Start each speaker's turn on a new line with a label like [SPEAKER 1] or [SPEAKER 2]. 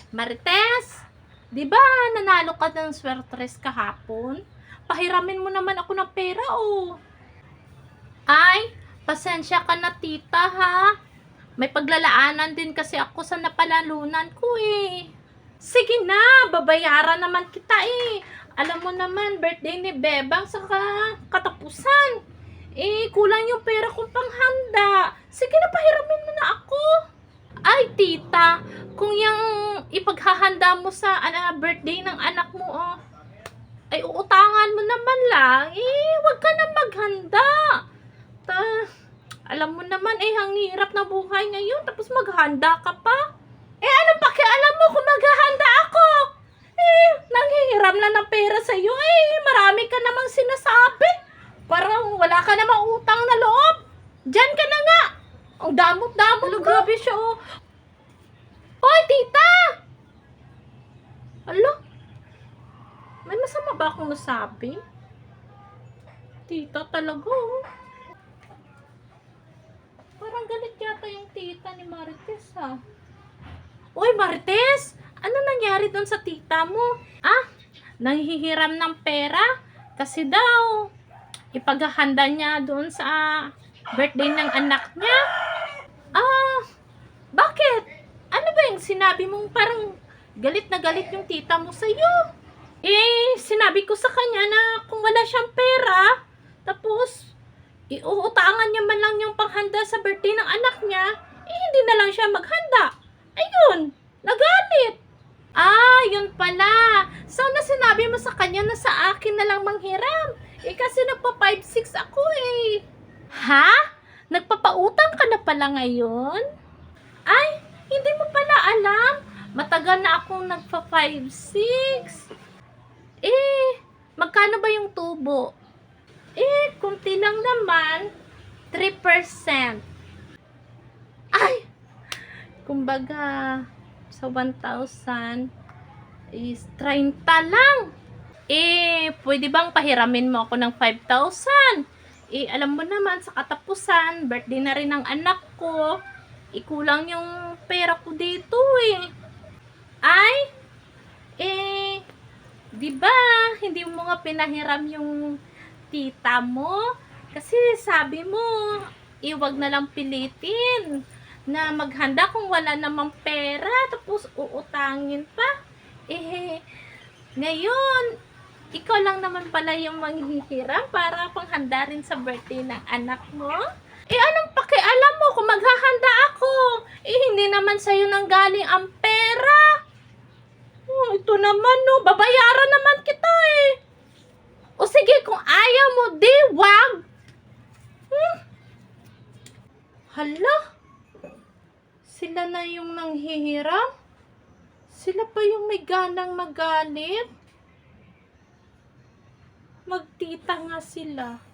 [SPEAKER 1] Marites, di ba nanalo ka ng swertres kahapon? Pahiramin mo naman ako ng pera, oh. Ay, pasensya ka na, tita, ha? May paglalaanan din kasi ako sa napalalunan ko, eh. Sige na, babayaran naman kita, eh. Alam mo naman, birthday ni Bebang sa katapusan. Eh, kulang yung pera kong panghanda. Sige na, pahiramin mo na ako. Ay, tita, kung yung ipaghahanda mo sa birthday ng anak mo, oh, ay uutangan mo naman lang, eh, wag ka na maghanda. Alam mo naman, eh, ang hirap ng buhay ngayon, tapos maghanda ka pa. Eh, anong pakialam mo kung maghahanda ako? Eh, nanghihiram na ng pera sa'yo, eh, marami ka namang sinasabi. Parang wala ka namang utang na loob. Diyan ka na nga. Ang damot-damot ko. Grabe siya, oh. Hoy, tita! Alo? May masama ba akong nasabi? Tita talaga, oh. Parang galit yata yung tita ni Marites, ha? Uy, Marites! Ano nangyari doon sa tita mo? Ah, nanghihiram ng pera? Kasi daw, ipaghahanda niya doon sa birthday ng anak niya. Ah, bakit? Ano ba yung sinabi mong parang galit na galit yung tita mo sa'yo? Eh, sinabi ko sa kanya na kung wala siyang pera, tapos iuutangan niya man lang yung panghanda sa birthday ng anak niya, eh hindi na lang siya maghanda. Ayun, nagalit. Ah, yun pala. Sana sinabi mo sa kanya na sa akin na lang manghiram. Eh kasi nagpa 5-6 ako, eh. Ha? Nagpapautang ka na pala ngayon? Ay, hindi mo pala alam. Matagal na akong nagpa 5-6. Eh, magkano ba yung tubo? Eh, kunti lang naman. 3%. Ay, kumbaga, sa 1,000 is 30 lang. Eh, pwede bang pahiramin mo ako ng 5,000? Eh, alam mo naman, sa katapusan, birthday na rin ng anak ko. Ikulang yung pera ko dito, eh. Ay, eh, di ba hindi mo nga pinahiram yung tita mo? Kasi sabi mo, iwag na lang pilitin na maghanda kung wala namang pera, tapos uutangin pa. Eh, ngayon, ikaw lang naman pala yung manghihiram para panghanda rin sa birthday ng anak mo? Eh, anong pakialam mo kung maghahanda ako? Eh, hindi naman sa'yo nang galing ang pera. Oh, ito naman, no. Babayaran naman kita, eh. O sige, kung ayaw mo, di wag. Hala? Sila na yung nanghihiram? Sila pa yung may ganang magalit? Magtita nga sila.